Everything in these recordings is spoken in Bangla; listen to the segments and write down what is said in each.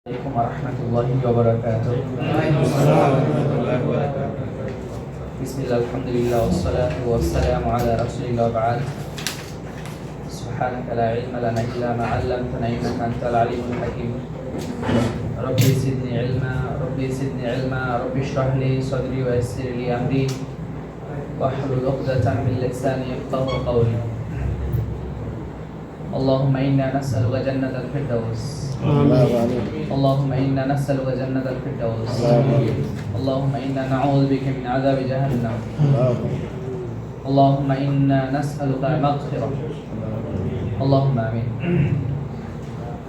عليكم ورحمة الله وبركاته. بسم الله الحمد لله والصلاة والسلام على رسول الله وبعد. سبحانك لا علم لنا إلا ما علمتنا إنك أنت العليم الحكيم. ربي زدني علما ربي اشرح لي صدري ويسر لي أمري واحلل عقدة من لساني يفقهوا قولي. اللهم إنا نسألك جنة الفردوس. اللهم إنا نسألك جنة الفردوس. اللهم إنا نعوذ بك من عذاب جهنم. اللهم إنا نسألك مغفرة. اللهم آمين.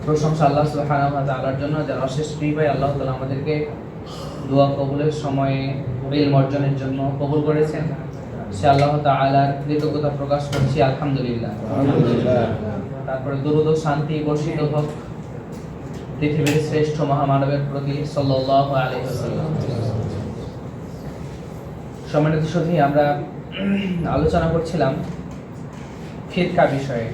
প্রশংসা আল্লাহ সুবহানাহু ওয়া তাআলার জন্য, যার অশেষ কৃপায় আল্লাহ তাআলা আমাদেরকে দোয়া কবুলের সময়ে ইলম অর্জনের জন্য কবুল করেছেন। সে আল্লাহ তাআলার কৃতজ্ঞতা প্রকাশ করছি, আলহামদুলিল্লাহ। তারপরে দরুদ ও শান্তি বর্ষিত হোক পৃথিবীর শ্রেষ্ঠ মহামানবের প্রতি সাল্লাল্লাহু আলাইহি ওয়াসাল্লাম। সম্মানিত সুধী, আমরা আলোচনা করছিলাম ফিরকা বিষয়ে,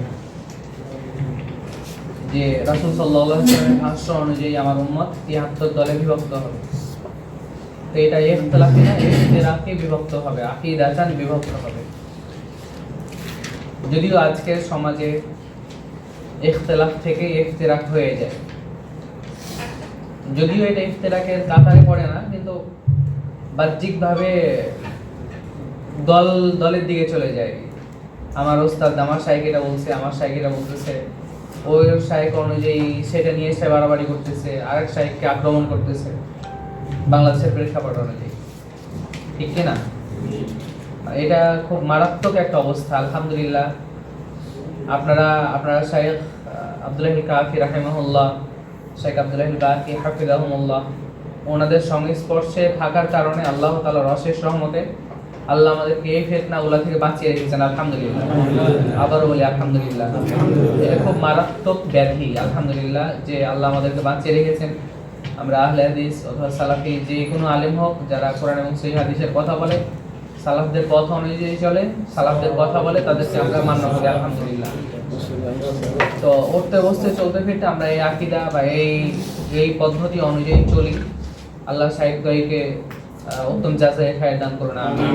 যে রাসূল সাল্লাল্লাহু আলাইহি ওয়াসাল্লামের ভাষ্য অনুযায়ী আমার উম্মত ৭৩ দলে বিভক্ত হবে। তো এটা ইখতিলাফি না, ইখতিরাফি বিভক্ত হবে, আকীদাতান বিভক্ত হবে। যদিও আজকের সমাজে ইখতিলাফ থেকে ইখতিরাক হয়ে যায়, যদিও এটা ইখতিরাকের কাতারে পড়ে না, কিন্তু বাহ্যিকভাবে দলের দিকে চলে যায়। আমার ওস্তাদ আমার শাইখ এটা বলছে, আমার শাইখ এটা বলতেছে, ওই শাইখ অনুযায়ী সেটা নিয়ে সে বাড়াবাড়ি করতেছে, আরেক শাইখকে আক্রমণ করতেছে বাংলাদেশের প্রেক্ষাপট অনুযায়ী, ঠিক কিনা? এটা খুব মারাত্মক একটা অবস্থা। আলহামদুলিল্লাহ, আপনারা শাইখ আব্দুল্লাহিল কাফি রাহিমাহুল্লাহ, শেখ আব্দুল্লাহিল বাকি হাফিজাহুমুল্লাহ, ওনাদের সংস্পর্শে থাকার কারণে আল্লাহ তাআলার অশেষ রহমতে আল্লাহ আমাদেরকে এই ফিতনাগুলো থেকে বাঁচিয়ে রেখেছেন, আলহামদুলিল্লাহ। আবারও বলি আলহামদুলিল্লাহ। এটা খুব মারাত্মক ব্যাধি, আলহামদুলিল্লাহ, যে আল্লাহ আমাদেরকে বাঁচিয়ে রেখেছেন। আমরা আহলে হাদিস অথবা সালাফি যে কোনো আলেম হোক, যারা কোরআন এবং সহিহ হাদিসের কথা বলে, সালাফদের কথা অনুযায়ী চলে, সালাফদের কথা বলে, তাদেরকে আমরা মান্য করি, আলহামদুলিল্লাহ। তো উঠতে বসতে চলতে ফিরতে আমরা এই আকীদা বা এই পদ্ধতি অনুযায়ী চলি। আল্লাহ সাহিত্যকে উত্তম যাচাই খায়ের দান করুন, আমিন।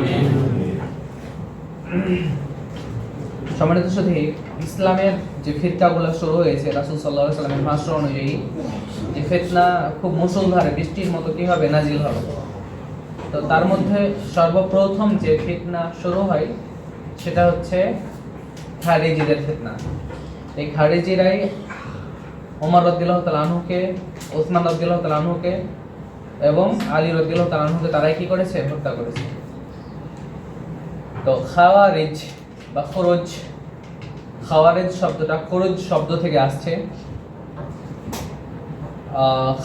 সম্মানিত সুধী, ইসলামের যে ফিতনাগুলো শুরু হয়েছে রাসূল সাল্লাল্লাহু আলাইহি ওয়াসাল্লামের ভাষ্য অনুযায়ী, যে ফিতনা খুব মুষলধারে বৃষ্টির মতো কিভাবে নাজিল হবে, তো তার মধ্যে সর্বপ্রথম যে ফিতনা শুরু হয় সেটা হচ্ছে খারিজিদের ফিতনা। এই খারিজিরাই ওমর রাদিয়াল্লাহু তাআলা আনহুকে, ওসমান রাদিয়াল্লাহু তাআলা আনহুকে এবং আলী রাদিয়াল্লাহু তাআলা আনহুকে তারাই কি করেছে? হত্যা করেছে। তো খাওয়ারিজ বা খুরুজ, খাওয়ারিজ শব্দটা খুরুজ শব্দ থেকে আসছে।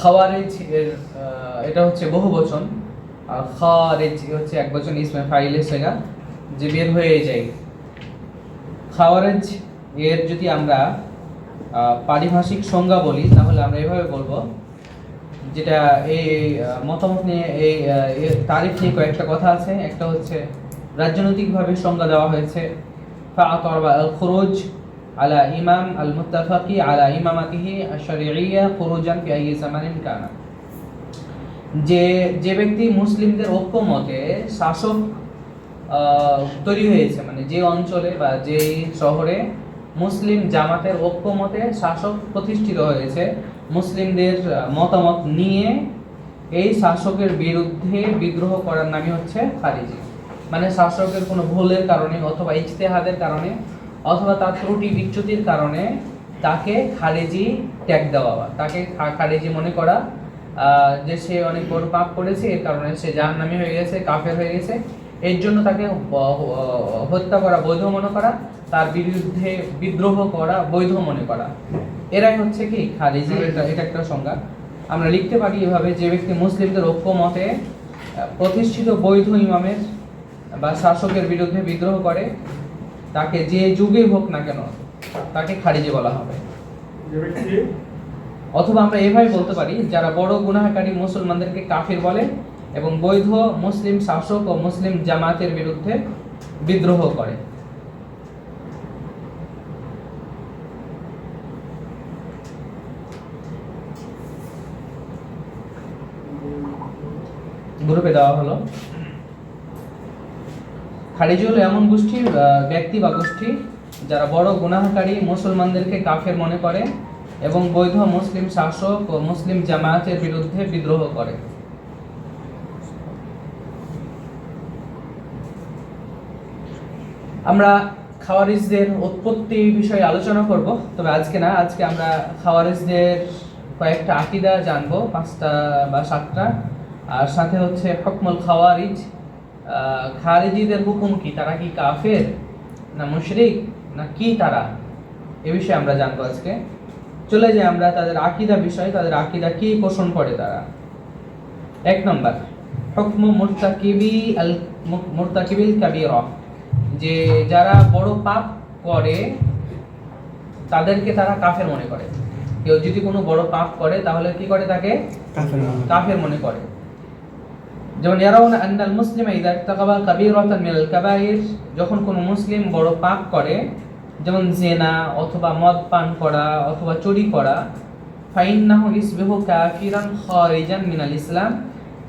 খাওয়ারিজ এর এটা হচ্ছে বহুবচন, আর খারিজ হচ্ছে একবচন, ইসমে ফাইলের সেগা, যে বের হয়ে যায়। খাওয়ারিজ এর যদি আমরা পারিভাষিক সংজ্ঞা বলি, তাহলে আমরা এভাবে বলবো, যেটা এই মতামত নিয়ে এই তারিফ নিয়ে কয়েকটা কথা আছে। একটা হচ্ছে রাজনৈতিকভাবে সংজ্ঞা দেওয়া হয়েছে, ফাআতারবা আল খুরুজ আলা ইমাম আল মুত্তাফাকি আলা ইমামাতিহি আশ-শারঈয়্যা খুরুজান ফি আইয়ি জামানিন কানা, যে ব্যক্তি মুসলিমদের ঐক্যমতে শাসক তৈরি হয়েছে, মানে যে অঞ্চলে বা যে শহরে মুসলিম জামাতের ঐক্যমতে শাসক প্রতিষ্ঠিত হয়েছে, মুসলিমদের মতামত নিয়ে এই শাসকের বিরুদ্ধে বিদ্রোহ করার নামই হচ্ছে খারিজি। মানে শাসকের কোনো ভুলের কারণে অথবা ইজতিহাদের কারণে অথবা তার ত্রুটি বিচ্যুতির কারণে তাকে খারিজি ট্যাগ দেওয়া, তাকে খারিজি মনে করা, যে সে অনেক বড় পাপ করেছে, এর কারণে সে জাহান্নামী হয়ে গেছে, কাফের হয়ে গেছে, এর জন্য তাকে হত্যা করা বৈধ মনে করা, তার বিরুদ্ধে বিদ্রোহ করা বৈধ মনে করা, এরাই হচ্ছে কি খারিজি। এটা একটা সংজ্ঞা। আমরা লিখতে পারি এভাবে, যে ব্যক্তি মুসলিমদের ঐক্যমতে প্রতিষ্ঠিত বৈধ ইমামের বা শাসকের বিরুদ্ধে বিদ্রোহ করে, তাকে যে যুগে হোক না কেন তাকে খারিজি বলা হবে। অথবা আমরা এভাবে বলতে পারি, যারা বড় গুনাহকারী মুসলমানদেরকে কাফির বলে এবং বৈধ মুসলিম শাসক ও মুসলিম জামাতের বিরুদ্ধে বিদ্রোহ করে। গ্রুপে দেওয়া হলো। খারিজি হলো এমন গোষ্ঠী ব্যক্তি বা গোষ্ঠী যারা বড় গুনাহকারী মুসলমানদেরকে কাফের মনে করে এবং বৈধ মুসলিম শাসক ও মুসলিম জামায়াতের বিরুদ্ধে বিদ্রোহ করে। আমরা খাওয়ারিজদের উৎপত্তি বিষয়ে আলোচনা করব, তবে আজকে না। আজকে আমরা খাওয়ারিজদের কয়েকটা আকীদা জানবো, 5টা বা 7টা, আর সাথে হচ্ছে হুকমুল খাওয়ারিজ, খারিজিদের হুকুম কি, তারা কি কাফের না মুশরিক না কি তারা, এ বিষয়ে আমরা জানবো আজকে। চলে যাই আমরা তাদের আকীদা বিষয়ে, তাদের আকীদা কি পোষণ করে তারা। 1 নম্বর, হুকমু মুরতাকিবিল কাবীরা, যে যারা বড় পাপ করে তাদেরকে তারা কাফের মনে করে। কেউ যদি কোনো বড় পাপ করে তাহলে কি করে, তাকে কাফের মনে করে। যেমন ইয়ারাউনা আন্নাল মুসলিমা ইযা ইরতাকাবা কাবীরাতান মিনাল কাবাইর, যখন কোনো মুসলিম বড় পাপ করে, যেমন জিনা অথবা মদ পান করা অথবা চুরি করা, ফাইন্নাহু ইসবিহু কাফিরান খারিজান মিনাল ইসলাম,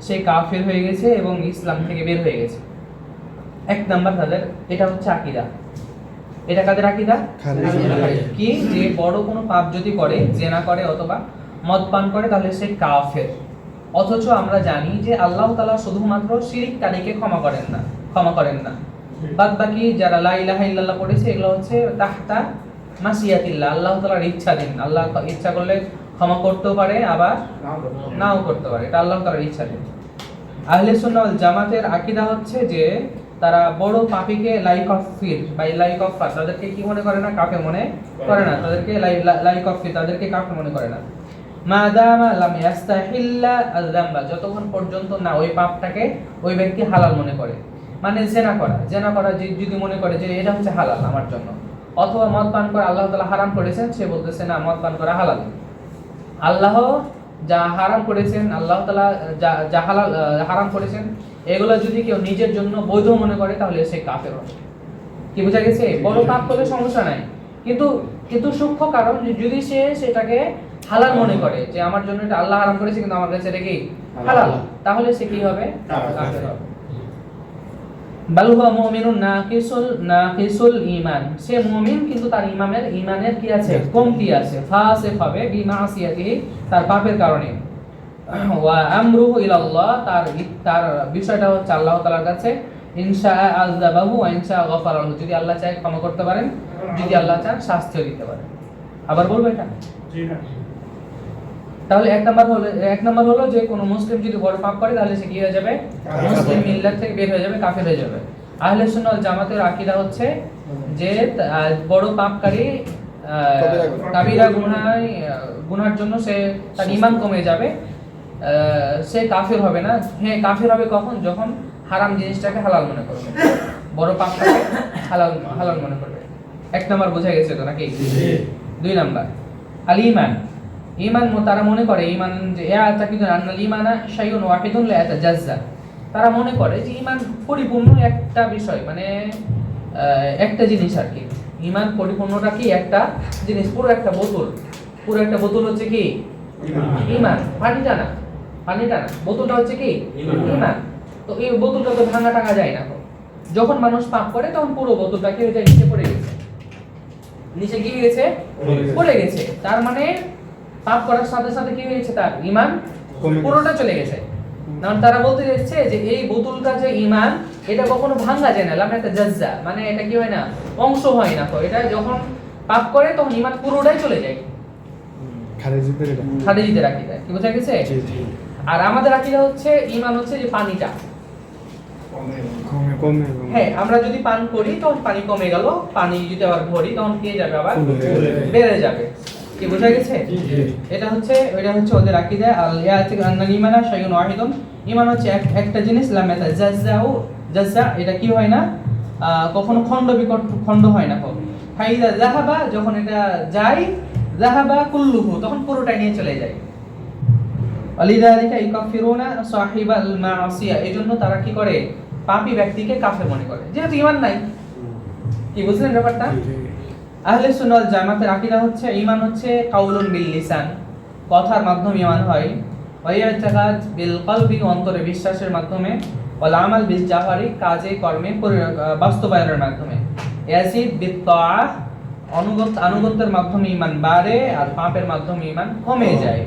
সে কাফের হয়ে গেছে এবং ইসলাম থেকে বের হয়ে গেছে। 1 নাম্বার তাদের এটা হচ্ছে আকীদা। এটা কাদের আকীদা? কি, যে বড় কোনো পাপ যদি করে, জিনা করে অথবা মদ পান করে, তাহলে সে কাফের। অথচ আমরা জানি যে আল্লাহ তাআলা শুধুমাত্র শিরককারীকে ক্ষমা করেন না। বাদ বাকি যারা লা ইলাহা ইল্লাল্লাহ পড়েছে, এগুলো হচ্ছে তাহতা মাসিয়াতিল্লাহ, আল্লাহ তাআলার ইচ্ছাধীন। আল্লাহ ইচ্ছা করলে ক্ষমা করতেও পারে, আবার নাও করতে পারে, এটা আল্লাহ তাআলার ইচ্ছাধীন। আহলে সুন্নাহ ওয়াল জামাতের আকীদা হচ্ছে যে তারা বড় পাপীকে তাদেরকে কি মনে করে না, কাফের মনে করে না। তাদেরকে তাদেরকে কাফের মনে করে না। মাদামা লাম ইয়াস্তাহিল্লা আয-যামবা, যতক্ষণ পর্যন্ত না ওই পাপটাকে ওই ব্যক্তি হালাল মনে করে। মানে জেনা করা যদি মনে করে যে এটা হচ্ছে হালাল আমার জন্য, অথবা মদ পান করা আল্লাহ তাআলা হারাম করেছেন, সে বলতেছে না মদ পান করা হালাল। আল্লাহ যা হারাম করেছেন, আল্লাহ তাআলা যা হালাল হারাম করেছেন, এগুলো যদি কেউ নিজের জন্য বৈধ মনে করে তাহলে সে কাফের হবে। কি বোঝা গেছে? বড় পাপ করলে সমস্যা নাই, কিন্তু সূক্ষ্ম কারণ যদি সে সেটাকে হালাল মনে করে, যে আমার জন্য এটা আল্লাহ হারাম করেছে কিন্তু আমার কাছে এটা কি হালাল, তাহলে সে কি হবে? কাফের হবে। বাল হুয়া মুমিনুন নাকিসুল ঈমান, সে মুমিন কিন্তু তার ঈমানের কি আছে? কমতি আছে। ফাসিক হবে বিমাসিয়াতিহি, তার পাপের কারণে। ওয়া আমরুহু ইলাল্লাহ, তার বিষয়টা হচ্ছে আল্লাহ তাআলার কাছে। ইনশা আযাবাহু ওয়া ইনশা গফারা লাহু, যদি আল্লাহ চায় ক্ষমা করতে পারেন, যদি আল্লাহ চান শাস্তিও দিতে পারেন। আবার বলবো এটা? জি না। তাহলে 1 নাম্বার হলো যে কোনো মুসলিম যদি বড় পাপ করে তাহলে সে কি হয়ে যাবে? মুসলিম মিল্লাত থেকে বের হয়ে যাবে, কাফের হয়ে যাবে। আহলে সুন্নাহ ওয়াল জামাতের আকীদা হচ্ছে যে বড় পাপকারী কাবীরা গুনার জন্য সে তার ঈমান কমে যাবে, সে কাফের হবে না। হ্যাঁ, কাফের হবে কখন? যখন হারাম জিনিসটাকে হালাল মনে করবে, বড় পাপটাকে হালাল মনে করবে। 1 নাম্বার বোঝা গেছে তো নাকি? 2 নাম্বার আল ঈমান, তারা মনে করে ঈমান যে আন্নাল ঈমানা শাইউন ওয়াহিদুন লা ইয়াতাজাজ্জা, তারা মনে করে যে ঈমান পরিপূর্ণ একটা বিষয়, মানে একটা জিনিস আর কি। ঈমান পরিপূর্ণটা কি? একটা জিনিস, পুরো একটা বোতল হচ্ছে কি ঈমান, পানিটা না, বোতলটা হচ্ছে কি ঈমান। তো এই বোতলটা তো ভাঙা যায় না। যখন মানুষ পাপ করে তখন পুরো বোতলটা কি হয়ে যায়? নিচে পড়ে গেছে। তার মানে পাপ করার সাথে সাথে কি হয়েছে? তার ঈমান পুরোটা চলে গেছে। কারণ তারা বলতে যাচ্ছে যে এই বোতলটা যে ঈমান, এটা কখনো ভাঙা যায় না, লাম ইয়াতাজাজ্জা, মানে এটা কি হয় না, অংশ হয় না। তো এটা যখন পাপ করে তখন ঈমান পুরোটাই চলে যায়। খারিজিদের আকীদা কি বোঝা গেছে? আর আমাদের আকীদা হচ্ছে ঈমান হচ্ছে যে পানিটা কমে। হ্যাঁ, আমরা যদি পান করি তখন পানি কমে গেল, পানি যদি আবার ভরি তখন কি যাবে? আবার বেড়ে যাবে। কি বোঝা গেছে? এটা হচ্ছে ওদের আকীদা। আল ইয়াতিক আন্নাল ঈমানা শাইউন ওয়াহিদুন, ঈমান হচ্ছে একটা জিনিস, লাম ইয়াতাজাজ্জা, এটা কি হয় না, কখনো খণ্ড হয় না। ফাইদা যাহাবা, যখন এটা যায়, যাহাবা কুল্লুহু, তখন পুরোটাই নিয়ে চলে যায়। আলিযালিকা ইউকাফিরুনা সাহিবাল মাসিয়া, এজন্য তারা কি করে? পাপী ব্যক্তিকে কাফের মনে করে, যেহেতু ঈমান নাই। কি বুঝলেন ব্যাপারটা? আহলে সুন্নাহ ওয়াল জামাতের আকীদা হচ্ছে ঈমান হচ্ছে কাউলুন বিল লিসান, কথার মাধ্যমে ঈমান হয়। ওয়া ইতিকাদ বিল কলবি, অন্তরে বিশ্বাসের মাধ্যমে, ওয়াল আমাল বিল জাওয়ারি, কাজে কর্মে বাস্তবায়নের মাধ্যমে, ইয়াজিদ বিত তাআহ, আনুগত্যের মাধ্যমে ঈমান বাড়ে আর পাপের মাধ্যমে ঈমান কমে যায়।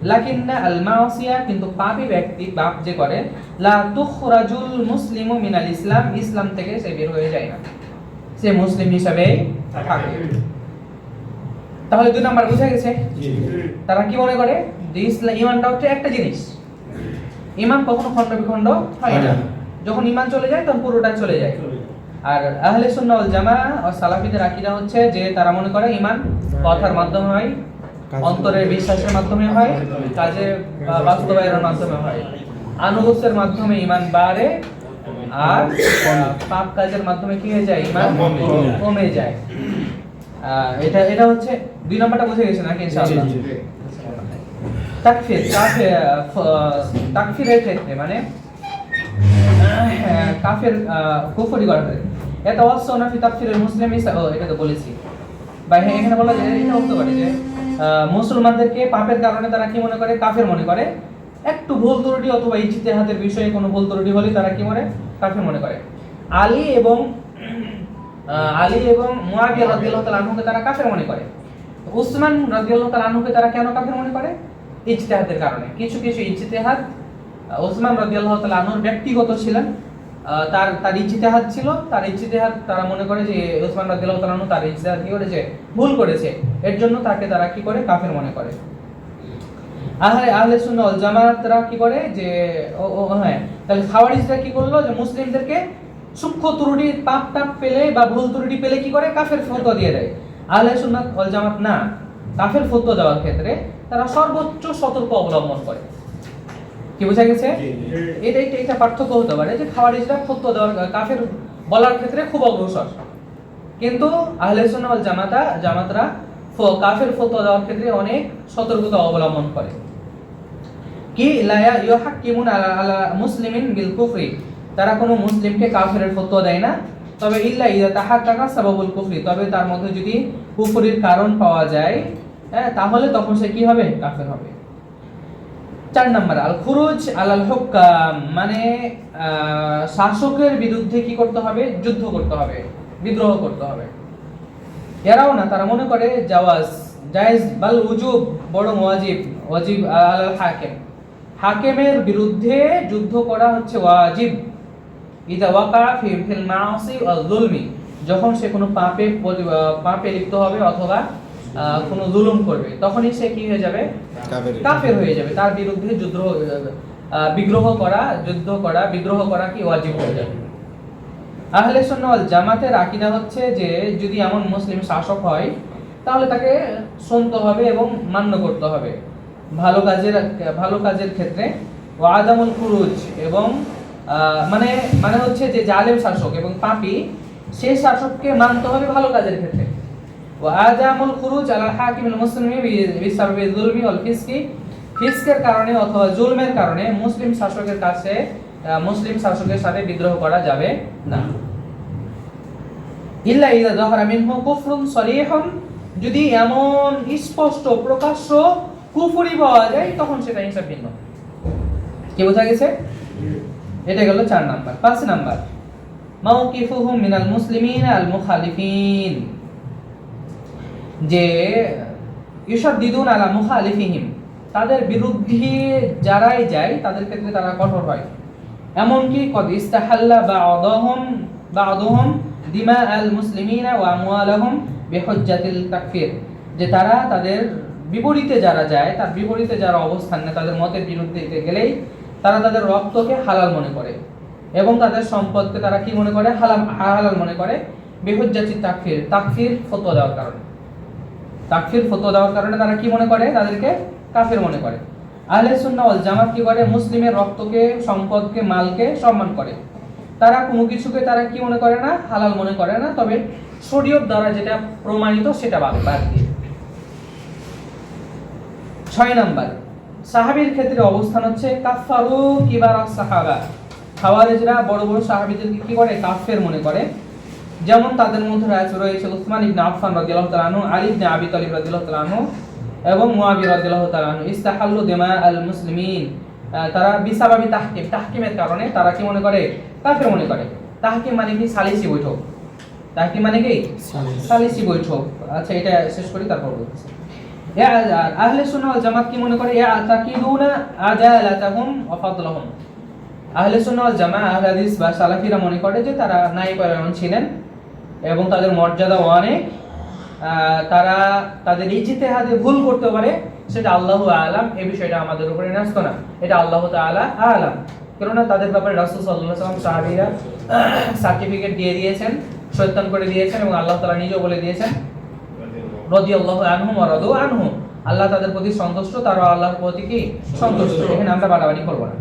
লাকিন্না আল মাসিয়া, কিন্তু পাপী ব্যক্তি পাপ যে করে, লা তুখরাজুল মুসলিমু মিনাল ইসলাম, ইসলাম থেকে সে বের হয়ে যায় না, সে মুসলিম হিসাবেই থাকে। তাহলে 2 নাম্বার বুঝা গেছে। তারা কি মনে করে যে ইসলাম, ঈমানটা হচ্ছে একটা জিনিস, ঈমান কখনো খন্ড বিখণ্ড হয় না, যখন ঈমান চলে যায় তখন পুরোটা চলে যায়। আর আহলে সুন্নাহ ওয়াল জামাআহ ও সালাফিদের আকীদা হচ্ছে যে তারা মনে করে ঈমান কথার মাধ্যমে হয়, অন্তরের বিশ্বাসের মাধ্যমে হয়, কাজে বাস্তবায়নের মাধ্যমে হয়, আনুগত্যের মাধ্যমে ঈমান বাড়ে আর পাপ কাজের মাধ্যমে কি হয়ে যায়, ঈমান কমে যায়। এটা হচ্ছে 2 নাম্বারটা বুঝে গেছেন নাকি ইনশাআল্লাহ। তাকফিরের ক্ষেত্রে মানে কাফের কুফরি করার ক্ষেত্রে এটা ওয়াসনা ফি তাকফিরুল মুসলিমি, এটা তো বলেছি ভাই। এখানে বলা যায় এটা হতে পারে যে মুসলমানদেরকে পাপের কারণে তারা কি মনে করে, কাফের মনে করে। একটু ভুল ত্রুটি অথবা ইজতিহাদের বিষয়ে কোনো ভুল ত্রুটি হলে তারা কি মনে, কাফের মনে করে। আলী এবং মুয়াবিয়া রাদিয়াল্লাহু তাআলা আনহুকে তারা কাফের মনে করে। উসমান রাদিয়াল্লাহু তাআলা আনহুকে তারা কেন কাফের মনে করে? ইজতিহাদের কারণে। কিছু ইজতিহাদ উসমান রাদিয়াল্লাহু তাআলা আনহুর ব্যক্তিগত ছিলেন, তার ইজতিহাদ ছিল, তার ইজতিহাদ তারা মনে করে যে উসমান রাদিয়াল্লাহু তাআলা আনহু তার ইজতিহাদ কি করেছে, ভুল করেছে, এর জন্য তাকে তারা কি করে, কাফের মনে করে। আহলে সুন্নাহ ওয়াল জামাআতরা কি করে যে হ্যাঁ, তাহলে খাওয়ারিজরা কি করলো যে মুসলিমদেরকে সূক্ষ্ম ত্রুটি পাপ টাপ পেলে বা ভুল ত্রুটি পেলে কি করে, কাফের ফতোয়া দিয়ে দেয়। আহলে সুন্নাহ ওয়াল জামাত না, কাফের ফতোয়া দেওয়ার ক্ষেত্রে তারা সর্বোচ্চ সতর্ক অবলম্বন করে। কি বোঝা গেছে? এটা পার্থক্য হতে পারে যে খাওয়ারিজরা ফতোয়া দেওয়ার, কাফের বলার ক্ষেত্রে খুব অগ্রসর, কিন্তু আহলে সুন্নাহ ওয়াল জামাতরা কাফের ফতোয়া দেওয়ার ক্ষেত্রে অনেক সতর্কতা অবলম্বন করে। কি লা ইউহাক্কিমুন আলা মুসলিমিন বিল কুফরি, তারা কোনো মুসলিমকে কাফেরের ফতোয়া দেয় না, তবে ইল্লা ইযা তাহাক্কাকা সাবাবুল কুফরি, তবে তার মধ্যে যদি কুফরির কারণ পাওয়া যায়, তাহলে তখন সে কি হবে, কাফের হবে। 4 নাম্বার আল খুরুজ আলাল হুক্কাম, মানে শাসকের বিরুদ্ধে কি করতে হবে, যুদ্ধ করতে হবে, বিদ্রোহ করতে হবে। এরাও না, তারা মনে করে জায়েজ বাল উজুব, বরং ওয়াজিব আলাল হাকিম, হাকিমের বিরুদ্ধে যুদ্ধ করা হচ্ছে ওয়াজিব। ইদা ওয়াকা ফিল মাআসি ওয়াল যুলমি, যখন সে কোনো পাপে লিপ্ত হবে অথবা কোনো জুলুম করবে, তখনই সে কি হয়ে যাবে, কাফের হয়ে যাবে। তার বিরুদ্ধে বিদ্রোহ করা কি ওয়াজিব হয়ে যাবে। আহলে সুন্নাহ ওয়াল জামাতের আকীদা হচ্ছে যে যদি এমন মুসলিম শাসক হয় তাহলে তাকে শুনতে হবে এবং মান্য করতে হবে ভালো কাজের ক্ষেত্রে। ওয়া আদামুল খুরুজ, এবং মানে হচ্ছে যে জালেম শাসক এবং পাপী, সেই শাসককে মানতে হবে ভালো কাজের ক্ষেত্রে। ওয়া আদামুল খুরুজ আলাল হাকিমিল মুসলিমি বিসাবাবি যুলমি ওয়াল ফিসকি, ফিসকের কারণে অথবা জুলমের কারণে মুসলিম শাসকের সাথে বিদ্রোহ করা যাবে না। ইল্লা ইযা যাহারা মিনহু কুফরুন সরিহুন, যদি এমন স্পষ্ট প্রকাশ্য কুফরি পাওয়া যায় তখন সেটা হিসাব ভিন্ন। কি বোঝা গেছে? এটা গেল 4 নাম্বার। 5 নাম্বার মাওকিফুহুম মিনাল মুসলিমিন আল মুখালিফিন, যে ইউশাদ্দিদুন আলা মুখালিফিহিম, তাদের বিরুদ্ধে যারাই যায় তাদের ক্ষেত্রে তারা কঠোর হয়। এমনকি কদ ইস্তাহাল্লা বা'দুহুম দিমা আল মুসলিমিনা ওয়া আমওয়ালাহুম বিহুজ্জাতিল তাকফির, যে তারা তাদের বিপরীতে যারা যায়, তার বিপরীতে যারা অবস্থান নেয়, তাদের মতের বিরুদ্ধে গেলেই তারা তাদের রক্তকে হালাল মনে করে এবং তাদের সম্পদকে তারা কি মনে করে, হালাল মনে করে। বিহুজ্জাতিল তাকফির ফতোয়া দেওয়ার কারণে তারা কি মনে করে, তাদেরকে কাফের মনে করে। আহলে সুন্নাহ ওয়াল জামাত কি করে, মুসলিমের রক্তকে, সম্পদকে, মালকে সম্মান করে। তারা কোনো কিছুকে তারা কি মনে করে না, হালাল মনে করে না, তবে শরীয়ত দ্বারা যেটা প্রমাণিত সেটা বাদ দিয়ে। 6 নাম্বার সাহাবীর ক্ষেত্রে অবস্থান হচ্ছে কাফারু কিবারাস সাহাবা, খাওয়ারিজরা বড় বড় সাহাবীদেরকে কি করে, কাফের মনে করে। যেমন তাদের মধ্যে রয়েছে উসমান ইবনে আফফান রাদিয়াল্লাহু তাআলা আনহু, আলী ইবনে আবি তালিব রাদিয়াল্লাহু তাআলা আনহু, এবং মুআবিয়া রাদিয়াল্লাহু তাআলা আনহু ইস্তাহাল্লু দিমা আল মুসলিমিন, তারা বিসাবাবি তাহকিমের কারণে তারা কি মনে করে, কাফের মনে করে। তাহকিম মানে কি, সালিসি বৈঠক। তাহকিম মানে কি, সালিসি বৈঠক। আচ্ছা, এটা শেষ করি, তারপর বলতেছি। আহলে সুন্নাহ ওয়াল জামাত কি মনে করে, ইয়াতাকিদুনা আদালাতাহুম ওয়া ফাদলাহুম। আহলে সুন্নাহ ওয়াল জামাত, আহলে হাদিস বা সালাফিরা মনে করে যে তারা নায়েব ইমাম ছিলেন এবং তাদের মর্যাদা অনেক। তারা তাদের ইজতিহাদে ভুল করতে পারে, সেটা আল্লাহু আ'লাম, এই বিষয়টা আমাদের উপরে ন্যস্ত না, এটা আল্লাহ তাআলা আ'লাম। কেননা তাদের ব্যাপারে রাসূল সাল্লাল্লাহু আলাইহি ওয়াসাল্লাম সাহাবীরা সার্টিফিকেট দিয়ে দিয়েছেন, সত্যায়ন করে দিয়েছেন, এবং আল্লাহ তাআলা নিজেও বলে দিয়েছেন রাদিয়াল্লাহু আনহুম ওয়া রাদু আনহু, আল্লাহ তাদের প্রতি সন্তুষ্ট, তারা আল্লাহর প্রতি কি সন্তুষ্ট। এখানে আমরা বাড়াবাড়ি করব না।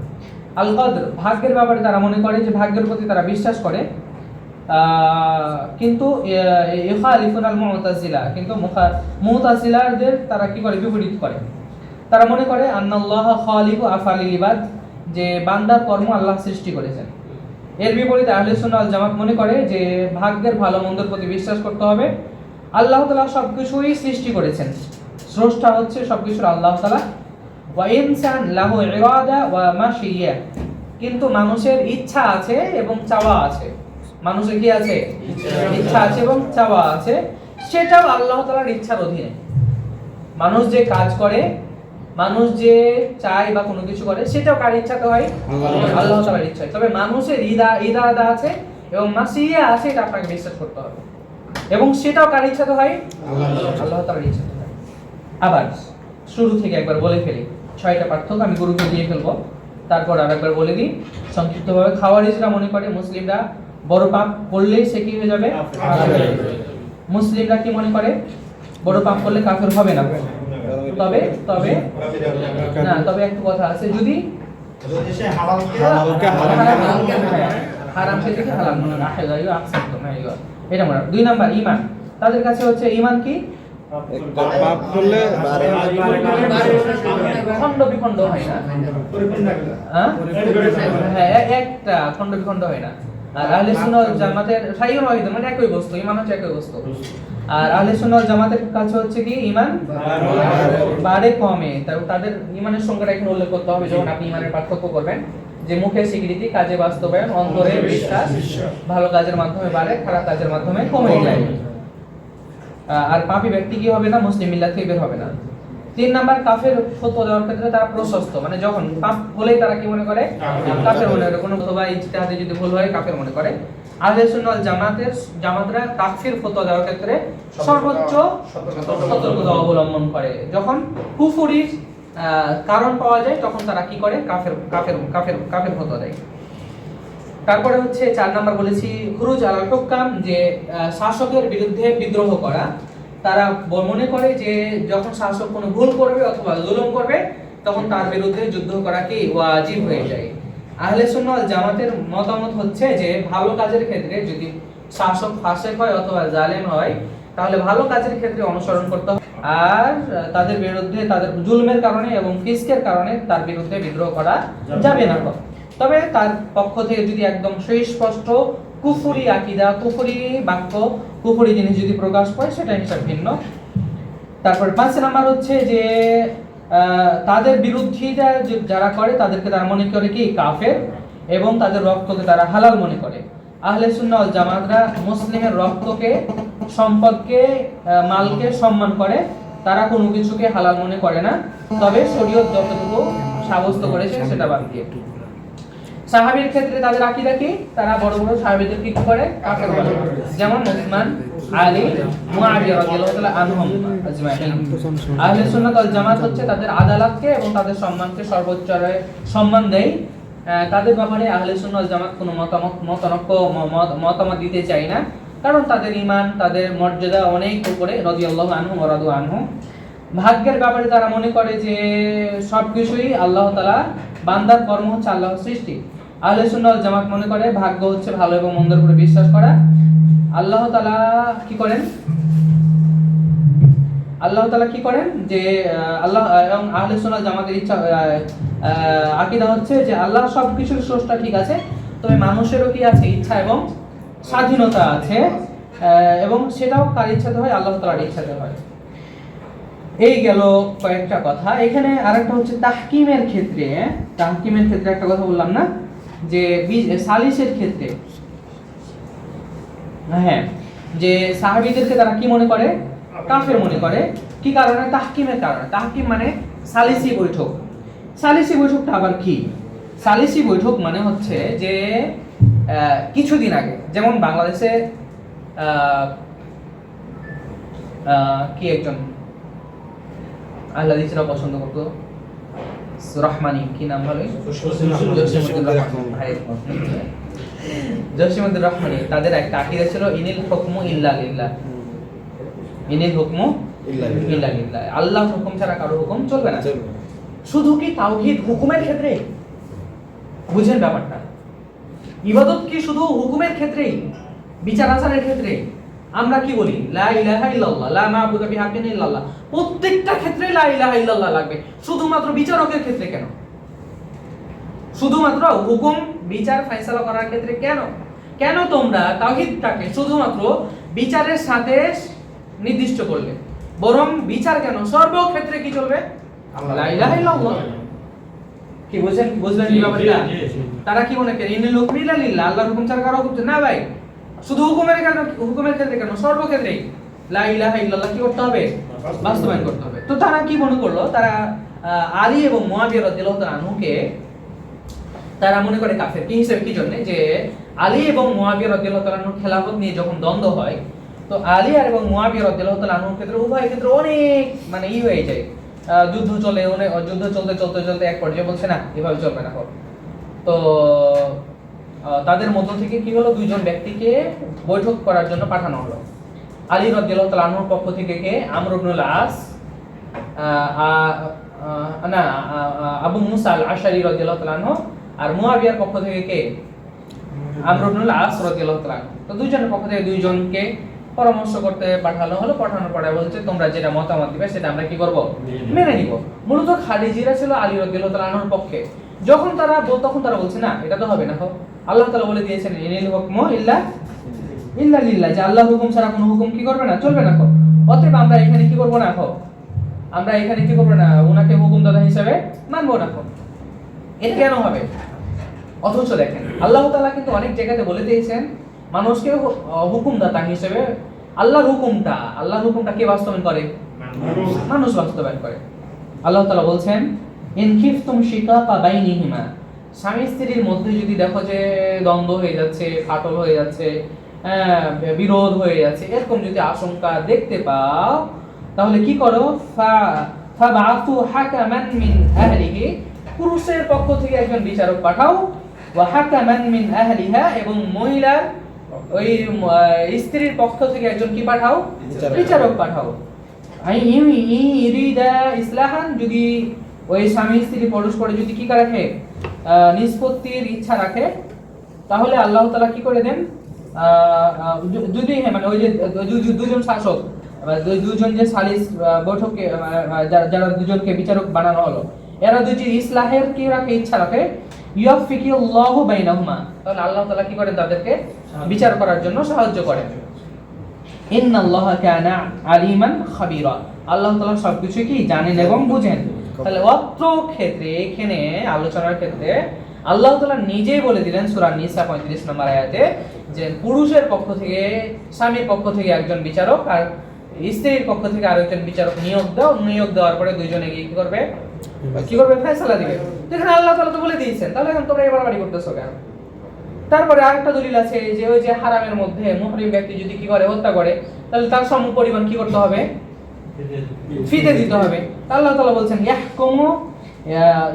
আল কদর, ভাগ্যের ব্যাপারে তারা মনে করে যে ভাগ্যের প্রতি তারা বিশ্বাস করে, কিন্তু ইখালিফুন আল মুতাজিলা, কিন্তু মুতাজিলাদের তারা কি করে, বিপরীত করে। তারা মনে করে আন্নাল্লাহ খালিকু আফআলিল ইবাদ, যে বান্দার কর্ম আল্লাহ সৃষ্টি করেছেন। এর বিপরীতে আহলে সুন্নাহ ওয়াল জামাত মনে করে যে ভাগ্যের ভালো মন্দের প্রতি বিশ্বাস করতে হবে। আল্লাহ তাআলা সবকিছুই সৃষ্টি করেছেন, স্রষ্টা হচ্ছে সবকিছুর আল্লাহ তাআলা। ওয়া ইনসান লাহু ইরাদা ওয়া মাশিয়া, কিন্তু মানুষের ইচ্ছা আছে এবং চাওয়া আছে। মানুষের কি আছে, ইচ্ছা আছে এবং চাওয়া আছে, সেটাও আল্লাহ তাআলার ইচ্ছার অধীনে। মানুষ যে কাজ করে, মানুষ যে চায় বা কোনো কিছু করে, সেটাও কার ইচ্ছাতে হয়, আল্লাহ তাআলার ইচ্ছায়। তবে মানুষের ইরাদা আছে এবং মাশিয়া আছে, এটা আপনাকে বিশ্বাস করতে হবে, এবং সেটাও কার ইচ্ছাতে হয়, আল্লাহ তাআলার ইচ্ছাতে হয়। আবার শুরু থেকে একবার বলে ফেলি, 6টা পার্থক্য আমি গুরুকে দিয়ে ফেলবো, তারপর আরেকবার বলে দিই সংক্ষিপ্তভাবে। খাওয়ারিজরা মনে করে মুসলিমরা বড় পাপ করলেই সে কি হয়ে যাবে, মুসলিমরা কি মনে করে, বড় পাপ করলে কাফের হবে না। তবে তবে না, তবে একটা কথা আছে, যদি হারাম খেতে কি হালাল মনে হয়, এটা মনে হয়। 2 নাম্বার ঈমান, তাদের কাছে হচ্ছে ঈমান কি, পাপ করলে খণ্ড বিখণ্ড হয় না, হ্যাঁ একটা খণ্ড বিখণ্ড হয় না। আর আহলে সুন্নাহ ওয়াল জামাতের সাইয়্যুন ওয়াহিদ, মানে একই বস্তু, ঈমান হচ্ছে একই বস্তু। আর আহলে সুন্নাহ ওয়াল জামাতের কাছে হচ্ছে কি, ঈমান বাড়ে কমে। তাদের ঈমানের সংজ্ঞাটা এখানে উল্লেখ করতে হবে যখন আপনি ঈমানের পার্থক্য করবেন, যে মুখে স্বীকৃতি, কাজে বাস্তবায়ন, অন্তরে বিশ্বাস, ভালো কাজের মাধ্যমে বাড়ে, খারাপ কাজের মাধ্যমে কমে যায়। আর পাপী ব্যক্তি কি হবে না, মুসলিম মিল্লাত থেকে বের হবে না। 3 নাম্বার, কাফের ফতোয়া দেওয়ার ক্ষেত্রে তারা প্রশস্ত, মানে যখন পাপ হলেই তারা কি মনে করে, কাফের মনে করে, কোনো অথবা ইজতিহাদে যদি ভুল হয় কাফের মনে করে। আহলে সুন্নাহ ওয়াল জামাতরা কাফির ফতোয়া দেওয়ার ক্ষেত্রে সর্বোচ্চ সতর্কতা অবলম্বন করে। যখন কুফরির কারণ পাওয়া যায় তখন তারা কি করে, কাফের কাফের কাফের কাফের ফতোয়া দেয়। তারপরে হচ্ছে 4 নাম্বার বলেছি খুরুজ আলাল হুকাম, যে শাসকের বিরুদ্ধে বিদ্রোহ করা। তারা মনে করে যে যখন শাসক কোনো ভুল করবে অথবা জুলুম করবে, তখন তার বিরুদ্ধে যুদ্ধ করা কি ওয়াজিব হয়ে যায়। আহলে সুন্নাহ ওয়াল জামাতের মতামত হচ্ছে যে ভালো কাজের ক্ষেত্রে যদি শাসক ফাসিক হয় অথবা জালেম হয়, তাহলে ভালো কাজের ক্ষেত্রে অনুসরণ করতে হবে, আর তাদের বিরুদ্ধে, তাদের জুলমের কারণে এবং ফিসকের কারণে তার বিরুদ্ধে বিদ্রোহ করা যাবে না। তবে তার পক্ষ থেকে যদি একদম সুস্পষ্ট কুফরি আকীদা, কুফরি বাক্য, কুফরি জিনিস যদি প্রকাশ পায়, সেটা হিসাব ভিন্ন। তারপর 5 নাম্বার হচ্ছে যে তাদের বিরোধিতা যারা করে তাদেরকে তারা মনে করে কি কাফের, এবং তাদের রক্তকে তারা হালাল মনে করে। আহলে সুন্নাহ ওয়াল জামাতরা মুসলিমের রক্তকে, সম্পদকে, মালকে সম্মান করে, তারা কোনো কিছুকে হালাল মনে করে না, তবে শরীয়ত যতটুকু সাব্যস্ত করেছে সেটা বাদ দিয়ে। সাহাবীর ক্ষেত্রে তাদের আকীদা কি, তারা বড় বড় সাহাবীদের কি করে, কাফের বলে, যেমন উসমান, আলী, মুআবিয়া রাদিয়াল্লাহু তাআলা আনহুম আজমাইন। আহলে সুন্নাত ওয়াল জামাত হচ্ছে তাদের আদালতকে এবং তাদের সম্মানকে সর্বোচ্চ সম্মান দেয়। তাদের ব্যাপারে আহলে সুন্নাত ওয়াল জামাত কোনো মতামত দিতে চায় না, কারণ তাদের ঈমান, তাদের মর্যাদা অনেক উপরে, রাদিয়াল্লাহু আনহু ওয়া রাদু আনহু। ভাগ্যের ব্যাপারে তারা মনে করে যে সবকিছুই আল্লাহ তাআলা, বান্দার কর্ম হচ্ছে আল্লাহর সৃষ্টি। আহলে সুন্নাহ ওয়াল জামাত মনে করে ভাগ্য হচ্ছে ভালো এবং মন্দের উপরে বিশ্বাস করা। আল্লাহ তাআলা কি করেন, আল্লাহ তাআলা কি করেন যে আল্লাহ, এবং আহলে সুন্নাহ ওয়াল জামাতের ইচ্ছা আকীদা হচ্ছে যে আল্লাহ সবকিছুর স্রষ্টা, ঠিক আছে, তবে মানুষেরও কি আছে, ইচ্ছা এবং স্বাধীনতা আছে, এবং সেটাও কার ইচ্ছাতে হয়, আল্লাহ তাআলার ইচ্ছাতে হয়। এই গেল কয়েকটা কথা। এখানে আরেকটা হচ্ছে তাহকিমের ক্ষেত্রে, তাহকিমের ক্ষেত্রে একটা কথা বললাম না, যে সালিসের ক্ষেত্রে, হ্যাঁ, যে সাহাবীদেরকে তারা কি মনে করে, কাফের মনে করে। কি কারণে? তাহকিমের কারণে। তাহকিম মানে সালিসি বৈঠক। সালিসি বৈঠকটা আবার কি? সালিসি বৈঠক মানে হচ্ছে যে কিছুদিন আগে, যেমন বাংলাদেশে কি একজন আহলাদিসরা পছন্দ করতো, রহমানি, কি নাম বলে, জসিমউদ্দিন রহমানি, তাদের একটা আকীদা ছিল ইনিল হুকমু ইল্লা লিল্লাহ, ইনিল হুকমু ইল্লা লিল্লাহ, আল্লাহর হুকুম ছাড়া কারো হুকুম চলবে না। শুধু কি তাওহীদ হুকুমের ক্ষেত্রে? বুঝেন ব্যাপারটা, ইবাদত কি শুধু হুকুমের ক্ষেত্রেই, বিচার আচারের ক্ষেত্রে? আমরা কি বলি লা ইলাহা ইল্লাল্লাহ, লা মা'বুদা বিহাক্কিন ইল্লাল্লাহ, প্রত্যেকটা ক্ষেত্রে লা ইলাহা ইল্লাল্লাহ লাগবে, শুধুমাত্র বিচারকের ক্ষেত্রে কেন? শুধুমাত্র হুকুম বিচার ফয়সালা করার ক্ষেত্রে কেন? কেন তোমরা তাওহীদটাকে শুধুমাত্র বিচারের সাথে নির্দিষ্ট করলে? বরং বিচার কেন সর্বক্ষেত্রে কি চলবে? লা ইলাহা ইল্লাল্লাহ। কি বুঝলেন কি ব্যাপারটা? তারা কি মনে করে ইনিল হুকমু ইল্লা লিল্লাহ, আল্লাহর হুকুম ছাড়া কারো হুকুম না? ভাই, শুধু হুকুমের ক্ষেত্রে কেন, সর্বক্ষেত্রেই লা ইলাহা ইল্লাল্লাহ কি করতে হবে? বাস্তবায়ন করতে হবে। তো তারা কি মনে করলো? তারা আলী এবং মুয়াবিয়া রাদিয়াল্লাহু তাআলা আনহুকে তারা মনে করে কাফের। কি হিসেবে? কি জন্য? যে আলী এবং মুয়াবিয়া রাদিয়াল্লাহু তাআলা আনহুর খেলাফত নিয়ে যখন দ্বন্দ্ব হয়, তো আলী আর এবং মুয়াবিয়া রাদিয়াল্লাহু তাআলা আনহুর ক্ষেত্রে, উভয়ের ক্ষেত্রে অনেক মানে হয়ে যায়, যুদ্ধ চলে, যুদ্ধ চলতে এক পর্যায়ে বলছে না, এভাবে চলবে না। তো তাদের মধ্য থেকে কি হলো, দুইজন ব্যক্তিকে বৈঠক করার জন্য পাঠানো হলো। আলী রাদিয়াল্লাহু তাআলা আনহুর পক্ষ থেকে কে? আমর ইবনুল আস, আবু মুসা আল আশআরী রাদিয়াল্লাহু তাআলা আনহু, আর মুয়াবিয়ার পক্ষ থেকে কে? আমর ইবনুল আস রাদিয়াল্লাহু তাআলা আনহু। তো দুইজনের পক্ষ থেকে দুইজনকে পরামর্শ করতে পাঠানো হলো। পাঠানোর পরে বলছে, তোমরা যেটা মতামত দিবে সেটা আমরা কি করব? মেনে নিব। মূলত খাদিজিরা ছিল আলী রাদিয়াল্লাহু তাআলা আনহুর পক্ষে। যখন তারা বলছে না, এটা তো হবে না। আল্লাহ তাআলা বলে দিয়েছেন ইনিল হুকমু ইল্লা লিল্লাহ, যে আল্লাহর হুকুম ছাড়া কোনো হুকুম কি করবে না, চলবে না। অতএব আমরা এখানে কি করব না? আমরা এখানে কি করব না? উনাকে হুকুমদাতা হিসেবে মানব না। এটা কেন হবে? অথচ দেখেন আল্লাহ তাআলা কিন্তু অনেক জায়গাতে বলে দিয়েছেন মানুষকে হুকুমদাতা হিসেবে। আল্লাহর হুকুমটা কে বাস্তবায়ন করে? মানুষ বাস্তবায়ন করে। আল্লাহ তাআলা বলছেন, ইন খিফতুম শিকাকা বাইনিহিমা, স্বামী স্ত্রীর মধ্যে যদি দেখো যে দ্বন্দ্ব হয়ে যাচ্ছে, ফাটল হয়ে যাচ্ছে, বিরোধ হয়ে যাচ্ছে, এরকম যদি আশঙ্কা দেখতে পাও, তাহলে কি করো? ফাবাআতু হাকামান মিন আহলিহি, পুরুষের পক্ষ থেকে একজন বিচারক পাঠাও, ওয়া হাকামান মিন আহলিহা, এবং মহিলার ওই স্ত্রীর পক্ষ থেকে একজন কি পাঠাও? বিচারক পাঠাও। ইরিদা ইসলাহান, যদি ওই স্বামী স্ত্রী পরস্পরে যদি কি রাখে, নিষ্পত্তির ইচ্ছা রাখে, তাহলে আল্লাহ তাআলা কি করে দেন? যদি মানে ওই যে দুজন শাসক, দুজন যে সালিস বৈঠকে যারা দুজনকে বিচারক বানানো হলো, এরা যদি ইসলাহের কি রাখে, ইচ্ছা রাখে, ইয়াফিকুল্লাহু বাইনাহুমা, তাহলে আল্লাহ তাআলা কি করেন? তাদেরকে বিচার করার জন্য সাহায্য করেন। ইন্নাল্লাহা কানা আলিমান খাবীরা, আল্লাহ তাআলা সবকিছু কি জানেন এবং বুঝেন। তাহলে অত্র ক্ষেত্রে, এখানে আলোচনার ক্ষেত্রে আল্লাহ তাআলা নিজেই বলে দিলেন সূরা নিসা 35 নম্বর আয়াতে, যে পুরুষের পক্ষ থেকে, স্বামীর পক্ষ থেকে একজন বিচারক আর স্ত্রীর পক্ষ থেকে আরেকজন বিচারক নিয়োগ দেওয়ার পরে দুইজনে গিয়ে কি করবে? ফয়সালা দিবে। যেখানে আল্লাহ তাআলা তো বলে দিয়েছেন, তাহলে এখন তোমরা এবার বাড়ি করতেছো কেন? তারপরে আরেকটা দলিল আছে যে ওই যে হারামের মধ্যে মুহরিম ব্যক্তি যদি কি করে, হত্যা করে, তাহলে তার সম পরিমাণ কি করতে হবে? ফিদে দিতে হবে। আল্লাহ তাআলা বলছেন,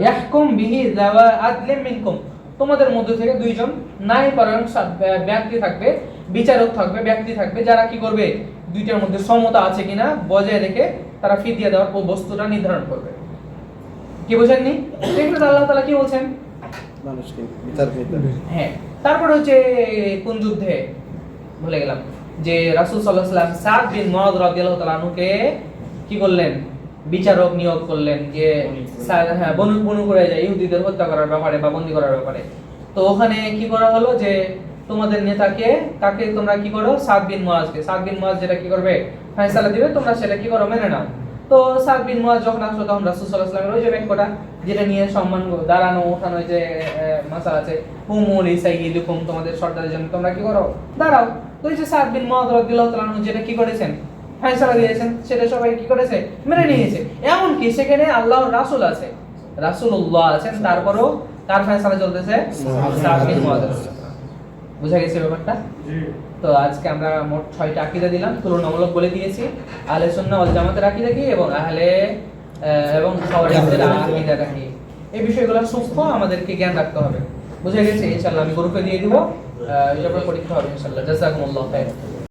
ইয়াহকুম বিহি যাওয়া আদলিম মিনকুম, তোমাদের মধ্যে থেকে দুইজন ন্যায়পরায়ণ ব্যক্তি থাকবে, বিচারক থাকবে, ব্যক্তি থাকবে, যারা কি করবে? দুইটার মধ্যে সমতা আছে কিনা বজায় রেখে তারা ফিদিয়া দেওয়ার বস্তুটা নির্ধারণ করবে। কি বুঝেননি? এখানে আল্লাহ তাআলা কি বলছেন? মানুষকে বিচার করতে। হ্যাঁ, তারপর হচ্ছে কোন যুদ্ধে ভুলে গেলাম, যে রাসূল সাল্লাল্লাহু আলাইহি ওয়াসাল্লাম সাদ বিন মুআয রাদিয়াল্লাহু তাআলা আনহুকে কি করলেন? বিচারক নিয়োগ করলেন, যে বনু কুরাইজা ইহুদিদের হত্যা করার ব্যাপারে বা বন্দী করার ব্যাপারে। তো ওখানে কি করা হলো, যে তোমাদের নেতাকে, তাকে তোমরা কি করো? সাদ বিন মুআযকে, সাদ বিন মুআয যেটা কি করবে? ফয়সালা দিবে, তোমরা সেটা কি করো? মেনে নাও। তো সাদ বিন মুয়াজ যখন আসলো তখন রাসূল সাল্লাল্লাহু আলাইহি ওয়াসাল্লামের ওই যে বাক্যটা যেটা নিয়ে সম্মান দাঁড়ানো ওঠানো যে মাসালা আছে হুমুল ইসাইয়িদুকুম, তোমাদের সর্দারের জন্য তোমরা কি করো, দাঁড়াও। তো এই যে সাদ বিন মুয়াজ রাদিয়াল্লাহু তাআলা আনহু যেটা কি করেছেন, ফয়সালা দিয়েছেন, সেটা সবাই কি করেছে, মেনে নিয়েছে। এমন কি সেখানে আল্লাহর রাসূল আছে, রাসূলুল্লাহ আছেন, তারপরেও কার ফয়সালা চলতেছে, সাদ বিন মুয়াজ। বুঝা গেছে ব্যাপারটা? তো আজকে আমরা মোট 6টা আকীদা দিলাম, তুলনামূলক বলে দিয়েছি, আহলে সুন্নাহ ওয়াল জামাতের আকীদা কি এবং খাওয়ারিজদের আকীদাটা কি। এই বিষয়গুলো সূক্ষ্ম আমাদেরকে জ্ঞান রাখতে হবে। বুঝা গেছে? ইনশাআল্লাহ আমি গ্রুপে দিয়ে দিব, এটা পরীক্ষা হবে ইনশাআল্লাহ। জাযাকুমুল্লাহু খাইর।